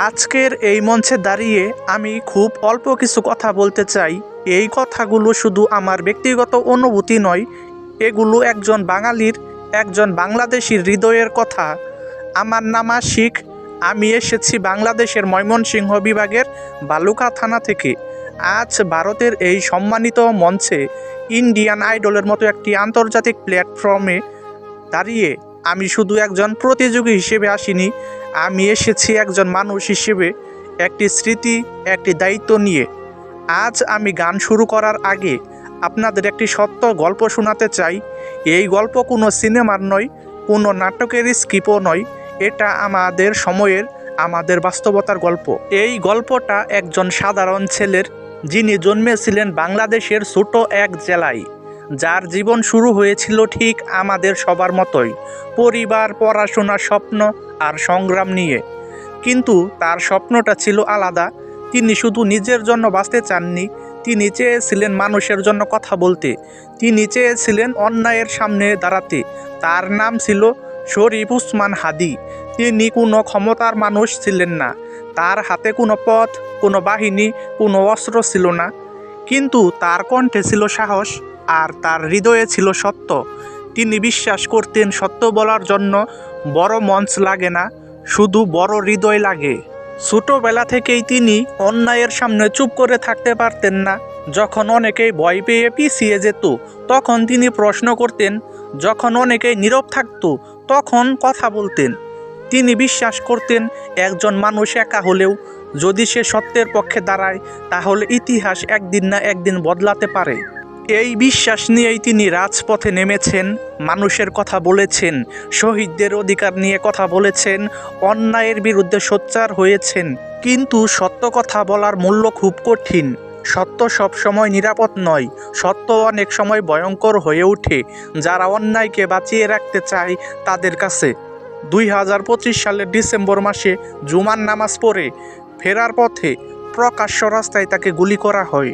আজকের এই মঞ্চে দাঁড়িয়ে আমি খুব অল্প কিছু কথা বলতে চাই। এই কথাগুলো শুধু আমার ব্যক্তিগত অনুভূতি নয়, এগুলো একজন বাঙালির, একজন বাংলাদেশির হৃদয়ের কথা। আমার নাম আশিক। আমি এসেছি বাংলাদেশের ময়মনসিংহ বিভাগের বালুকা থানা থেকে। আজ ভারতের এই সম্মানিত মঞ্চে ইন্ডিয়ান আইডলের মতো একটি আন্তর্জাতিক প্ল্যাটফর্মে দাঁড়িয়ে আমি শুধু একজন প্রতিযোগী হিসেবে আসিনি, আমি এসেছি একজন মানুষ হিসেবে, একটি স্মৃতি, একটি দায়িত্ব নিয়ে। আজ আমি গান শুরু করার আগে আপনাদের একটি সত্য গল্প শোনাতে চাই। এই গল্প কোনো সিনেমার নয়, কোনো নাটকের স্ক্রিপ্টও নয়, এটা আমাদের সময়ের, আমাদের বাস্তবতার গল্প। এই গল্পটা একজন সাধারণ ছেলের, যিনি জন্মেছিলেন বাংলাদেশের ছোট এক জেলায়, যার জীবন শুরু হয়েছিল ঠিক আমাদের সবার মতোই, পরিবার, পড়াশোনা, স্বপ্ন আর সংগ্রাম নিয়ে। কিন্তু তার স্বপ্নটা ছিল আলাদা। তিনি শুধু নিজের জন্য বাঁচতে চাননি, তিনি চেয়েছিলেন মানুষের জন্য কথা বলতে, তিনি চেয়েছিলেন অন্যায়ের সামনে দাঁড়াতে। তার নাম ছিল শরীফ উসমান হাদি। তিনি কোনো ক্ষমতার মানুষ ছিলেন না, তার হাতে কোনো পথ, কোনো বাহিনী, কোনো অস্ত্র ছিল না, কিন্তু তার কণ্ঠে ছিল সাহস আর তার হৃদয়ে ছিল সত্য। তিনি বিশ্বাস করতেন সত্য বলার জন্য বড় মঞ্চ লাগে না, শুধু বড় হৃদয় লাগে। ছোটবেলা থেকেই তিনি অন্যায়ের সামনে চুপ করে থাকতে পারতেন না। যখন অনেকেই ভয় পেয়ে পিছিয়ে যেত, তখন তিনি প্রশ্ন করতেন। যখন অনেকেই নীরব থাকত, তখন কথা বলতেন। তিনি বিশ্বাস করতেন একজন মানুষ একা হলেও যদি সে সত্যের পক্ষে দাঁড়ায়, তাহলে ইতিহাস একদিন না একদিন বদলাতে পারে। এই বিশ্বাস নিয়েই তিনি রাজপথে নেমেছেন, মানুষের কথা বলেছেন, শহীদদের অধিকার নিয়ে কথা বলেছেন, অন্যায়ের বিরুদ্ধে সোচ্চার হয়েছেন। কিন্তু সত্য কথা বলার মূল্য খুব কঠিন। সত্য সবসময় নিরাপদ নয়, সত্য অনেক সময় ভয়ঙ্কর হয়ে ওঠে যারা অন্যায়কে বাঁচিয়ে রাখতে চায় তাদের কাছে। 2025 সালের ডিসেম্বর মাসে জুমার নামাজ পড়ে ফেরার পথে প্রকাশ্য রাস্তায় তাকে গুলি করা হয়।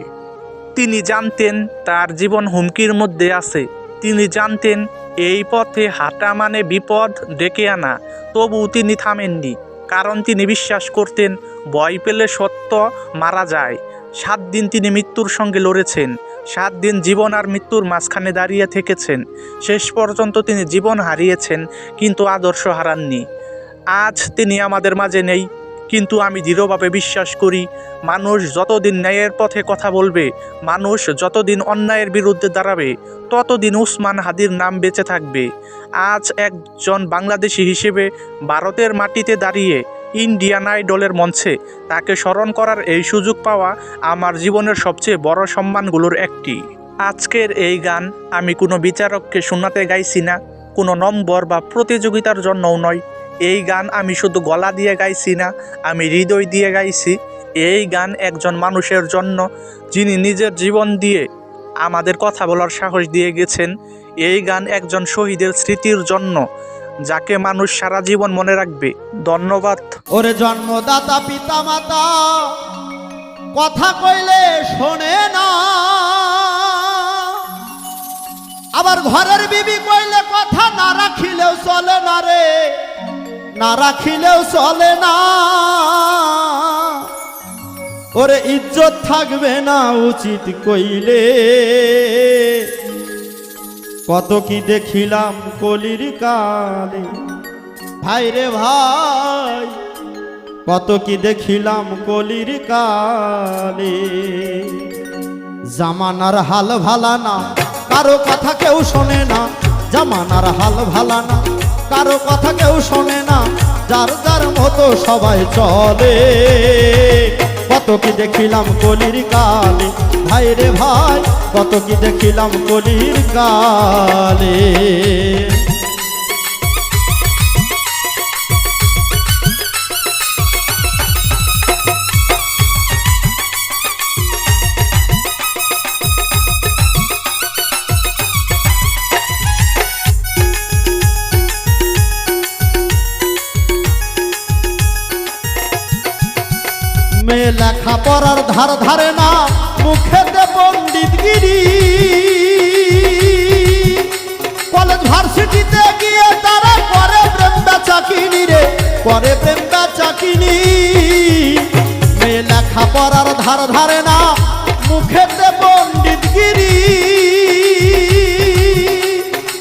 তিনি জানতেন তার জীবন হুমকির মধ্যে আছে, তিনি জানতেন এই পথে হাঁটা মানে বিপদ ডেকে আনা। তবুও তিনি থামেননি, কারণ তিনি বিশ্বাস করতেন ভয় পেলে সত্য মারা যায়। 7 দিন তিনি মৃত্যুর সঙ্গে লড়েছেন, 7 দিন জীবন আর মৃত্যুর মাঝখানে দাঁড়িয়ে থেকেছেন। শেষ পর্যন্ত তিনি জীবন হারিয়েছেন, কিন্তু আদর্শ হারাননি। আজ তিনি আমাদের মাঝে নেই, কিন্তু আমি দৃঢ়ভাবে বিশ্বাস করি মানুষ যতদিন ন্যায়ের পথে কথা বলবে, মানুষ যতদিন অন্যায়ের বিরুদ্ধে দাঁড়াবে, ততদিন উসমান হাদির নাম বেঁচে থাকবে। আজ একজন বাংলাদেশি হিসেবে ভারতের মাটিতে দাঁড়িয়ে ইন্ডিয়ান আইডলের মঞ্চে তাকে স্মরণ করার এই সুযোগ পাওয়া আমার জীবনের সবচেয়ে বড় সম্মানগুলোর একটি। আজকের এই গান আমি কোনো বিচারককে শোনাতে গাইছি না, কোনো নম্বর বা প্রতিযোগিতার জন্যও নয়। এই গান আমি শুধু গলা দিয়ে গাইছি না, আমি হৃদয় দিয়ে গাইছি। এই গান একজন মানুষের জন্য, যিনি নিজের জীবন দিয়ে আমাদের কথা বলার সাহস দিয়ে গেছেন। এই গান একজন শহীদের স্মৃতির জন্য, যাকে মানুষ সারা জীবন মনে রাখবে। ধন্যবাদ। ওরে জন্মদাতা পিতা মাতা কথা কইলে শোনে না, আবার ঘরের বিবি কইলে কথা না রাখিলেও চলে না রে, না রাখিলেও চলে না। ওরে ইজ্জত থাকবে না উচিত কইলে, কত কি দেখিলাম কলির কালে। ভাই রে ভাই, কত কি দেখিলাম কলির কালে। জামানার হাল ভালা না, কারো কথা কেউ শোনে না। জামানার হাল ভালা না, কারো কথা কেউ শোনে না। যার যার মতো সবাই চলে, কত কি দেখিলাম কলির কালে। ভাই রে ভাই, কত কি দেখিলাম কলির কালে। মেয়ে লেখা পড়ার ধার ধারে না, মুখেতে পণ্ডিতগিরি। কলেজ ভার্সিটিতে গিয়ে তারা করে প্রেম বেচাকিনি রে, করে প্রেম বেচাকিনি। পড়ার ধার ধারে না, মুখেতে পণ্ডিতগিরি।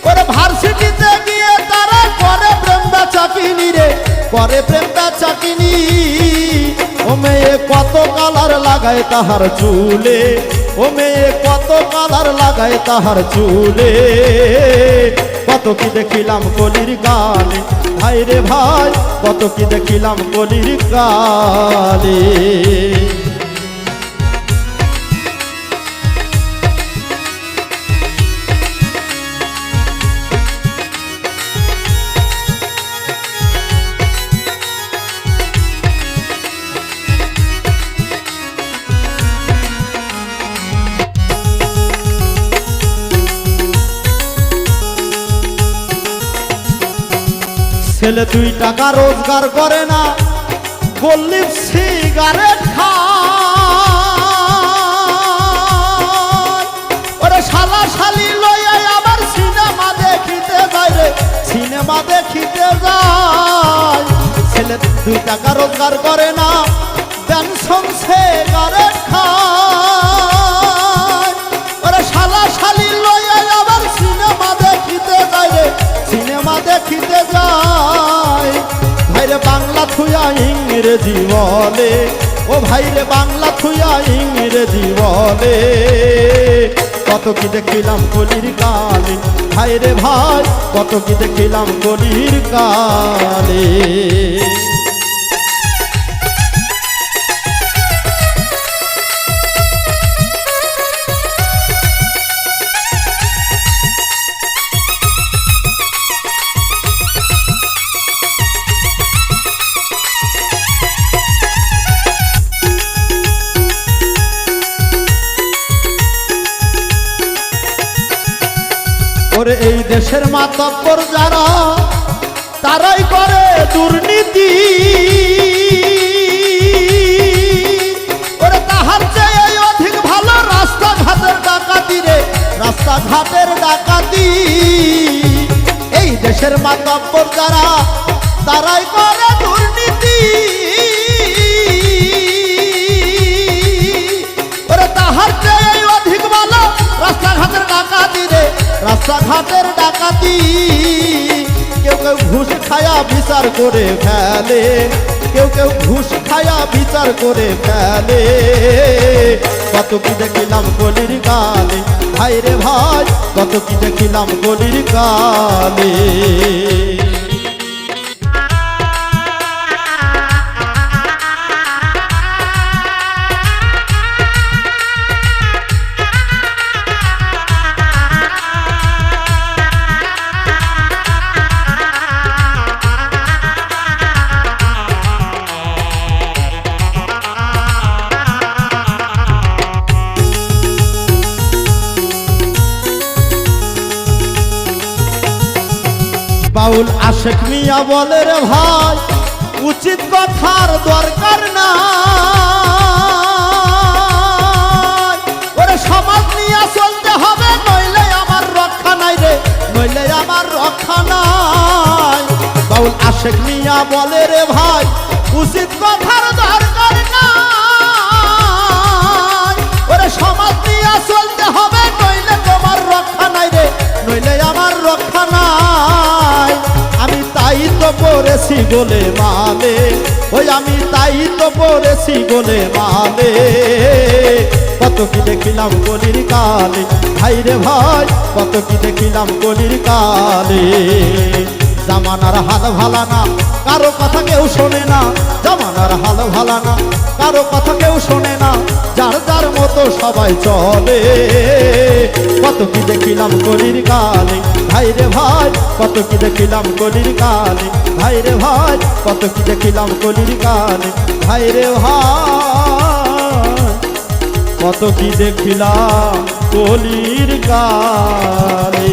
ওরে ভার্সিটিতে গিয়ে তারা করে প্রেম বেচাকিনি রে, করে প্রেম বেচাকিনি। ও মেয়ে কত কালার লাগায় তাহার চুলে, ও মেয়ে কত কালার লাগায় তাহার চুলে। কত কি দেখিলাম কলির কালে, ভাই রে ভাই কত কি দেখিলাম কলির কালে। ছেলে 2 টাকা রোজগার করে না, গোল্লিপ সিগারেট খায়। ওরে শালা শালি লইয়া আবার সিনেমা দেখিতে যায় রে, সিনেমা দেখিতে যায়। ছেলে 2 টাকা রোজগার করে না, পেনশন সিগারেট খায়। ওরে শালা শালি লইয়া আবার সিনেমা দেখিতে যায় রে, সিনেমা দেখিতে যায়। ভাইরে বাংলা থুয়া ইংরেজি বলে, ও ভাইরে বাংলা থুয়া ইংরেজি বলে। কত কি দেখিলাম কলির কালে, ভাইরে ভাই কত কি দেখিলাম কলির কালে। ওরে এই দেশের মাতব্বর যারা, তারাই করে দুর্নীতি। ওরে তাহার চেয়ে অধিক ভালো রাস্তাঘাটের ডাকাতি রে, রাস্তাঘাটের ডাকাতি। এই দেশের মাতব্বর যারা, তারাই করে দুর্নীতি। ওরে তাহার চেয়ে অধিক ভালো রাস্তাঘাটের ডাকাতি রে, রাস্তাঘাটের ডাকাতি। কেউ কেউ ঘুষ খায়া বিচার করে ফেলে, কেউ কেউ ঘুষ খায়া বিচার করে ফেলে। কত কি দেখিলাম কলির কালে, ভাই রে ভাই কত কি দেখিলাম কলির কালে। বাউল আশেক মিয়া বলে রে ভাই, উচিত কথার দরকার নাই। ওরে সমাজ নিয়ে চলতে হবে, নইলে আমার রক্ষা নাই রে, নইলে আমার রক্ষা নাই। বাউল আশেক মিয়া বলে রে ভাই, উচিত কথার দরকার নাই। ওরে সমাজ নিয়ে চলতে হবে, নইলে তোমার রক্ষা নাই রে, নইলে আমার রক্ষা নাই। আমি তাই তো পড়েছি বলে মানে, ওই আমি তাই তো পড়েছি বলে মানে। কত কি দেখিলাম কলির কালে, ভাই রে ভাই কত কি দেখিলাম কলির কালে। জামানার হাল ভালা না, কারো কথা কেউ শোনে না। জামানার হাল ভালা না, কারো কথা কেউ শোনে না। যার যার মতো সবাই চলে। কত কি দেখিলাম কলির কালে, ভাই রে ভাই কত কি দেখিলাম কলির কালে। ভাই রে ভাই কত কি দেখিলাম কলির কালে। ভাই রে ভাই কত কি দেখিলাম কলির কালে।